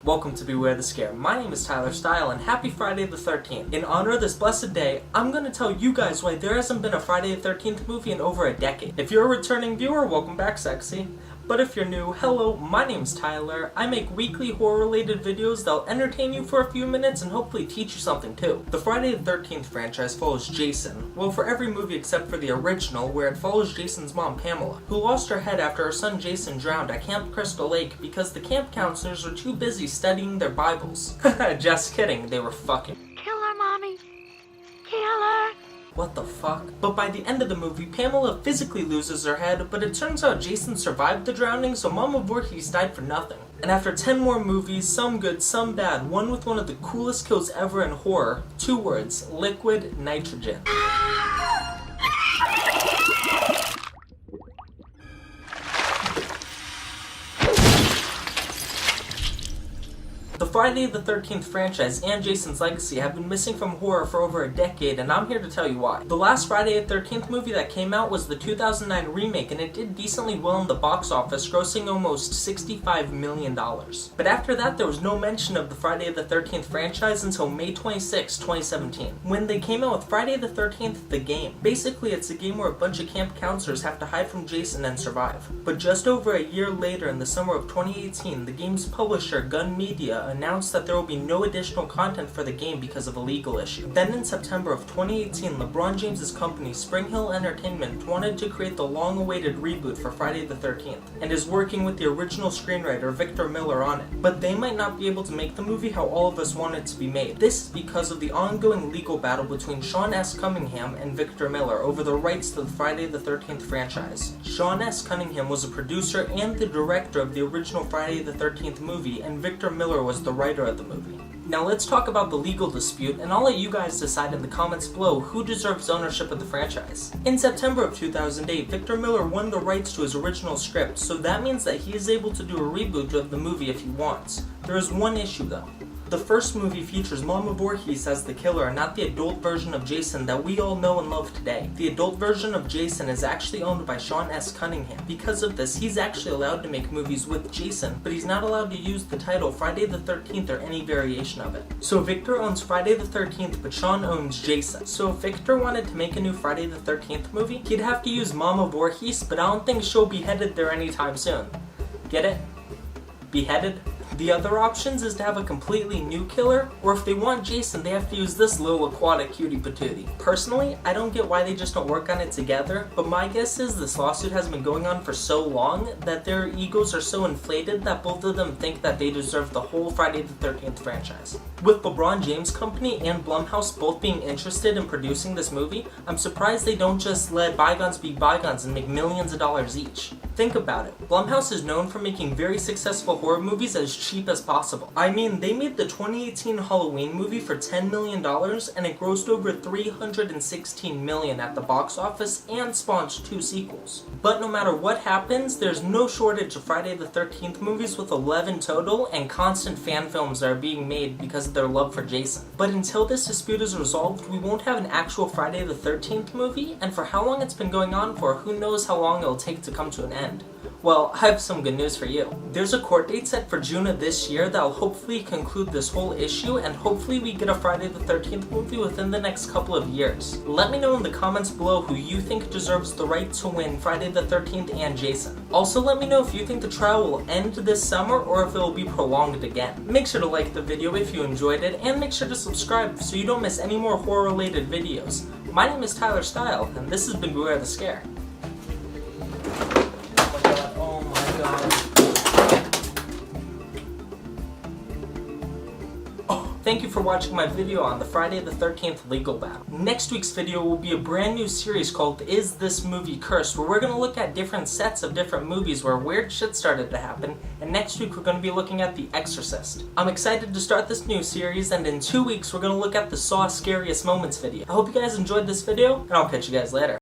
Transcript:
Welcome to Beware the Scare. My name is Tyler Style, and happy Friday the 13th. In honor of this blessed day, I'm gonna tell you guys why there hasn't been a Friday the 13th movie in over a decade. If you're a returning viewer, welcome back, sexy. But if you're new, hello, my name's Tyler. I make weekly horror-related videos that'll entertain you for a few minutes and hopefully teach you something too. The Friday the 13th franchise follows Jason, well, for every movie except for the original, where it follows Jason's mom, Pamela, who lost her head after her son Jason drowned at Camp Crystal Lake because the camp counselors were too busy studying their Bibles. Just kidding, they were fucking. Kill her, Mommy! Kill her! What the fuck? But by the end of the movie, Pamela physically loses her head, but it turns out Jason survived the drowning, so Mama Voorhees died for nothing. And after 10 more movies, some good, some bad, one with one of the coolest kills ever in horror, 2 words, liquid nitrogen. The Friday the 13th franchise and Jason's legacy have been missing from horror for over a decade, and I'm here to tell you why. The last Friday the 13th movie that came out was the 2009 remake, and it did decently well in the box office, grossing almost $65 million. But after that, there was no mention of the Friday the 13th franchise until May 26, 2017, when they came out with Friday the 13th, the game. Basically, it's a game where a bunch of camp counselors have to hide from Jason and survive. But just over a year later, in the summer of 2018, the game's publisher, Gun Media, announced that there will be no additional content for the game because of a legal issue. Then in September of 2018, LeBron James's company, Spring Hill Entertainment, wanted to create the long-awaited reboot for Friday the 13th, and is working with the original screenwriter, Victor Miller, on it. But they might not be able to make the movie how all of us want it to be made. This is because of the ongoing legal battle between Sean S. Cunningham and Victor Miller over the rights to the Friday the 13th franchise. Sean S. Cunningham was a producer and the director of the original Friday the 13th movie, and Victor Miller was the writer of the movie. Now let's talk about the legal dispute, and I'll let you guys decide in the comments below who deserves ownership of the franchise. In September of 2008, Victor Miller won the rights to his original script, so that means that he is able to do a reboot of the movie if he wants. There is one issue though. The first movie features Mama Voorhees as the killer, not the adult version of Jason that we all know and love today. The adult version of Jason is actually owned by Sean S. Cunningham. Because of this, he's actually allowed to make movies with Jason, but he's not allowed to use the title Friday the 13th or any variation of it. So Victor owns Friday the 13th, but Sean owns Jason. So if Victor wanted to make a new Friday the 13th movie, he'd have to use Mama Voorhees, but I don't think she'll be headed there anytime soon. Get it? Beheaded? The other options is to have a completely new killer, or if they want Jason, they have to use this little aquatic cutie patootie. Personally, I don't get why they just don't work on it together, but my guess is this lawsuit has been going on for so long that their egos are so inflated that both of them think that they deserve the whole Friday the 13th franchise. With LeBron James' company and Blumhouse both being interested in producing this movie, I'm surprised they don't just let bygones be bygones and make millions of dollars each. Think about it. Blumhouse is known for making very successful horror movies as cheap as possible. I mean, they made the 2018 Halloween movie for $10 million and it grossed over $316 million at the box office and spawned 2 sequels. But no matter what happens, there's no shortage of Friday the 13th movies with 11 total and constant fan films that are being made because of their love for Jason. But until this dispute is resolved, we won't have an actual Friday the 13th movie, and for how long it's been going on for, who knows how long it'll take to come to an end. Well, I have some good news for you. There's a court date set for June of this year that'll hopefully conclude this whole issue, and hopefully we get a Friday the 13th movie within the next couple of years. Let me know in the comments below who you think deserves the right to win Friday the 13th and Jason. Also, let me know if you think the trial will end this summer or if it will be prolonged again. Make sure to like the video if you enjoyed it, and make sure to subscribe so you don't miss any more horror-related videos. My name is Tyler Style, and this has been Beware the Scare. Thank you for watching my video on the Friday the 13th legal battle. Next week's video will be a brand new series called Is This Movie Cursed, where we're going to look at different sets of different movies where weird shit started to happen, and next week we're going to be looking at The Exorcist. I'm excited to start this new series, and in 2 weeks we're going to look at the Saw Scariest Moments video. I hope you guys enjoyed this video, and I'll catch you guys later.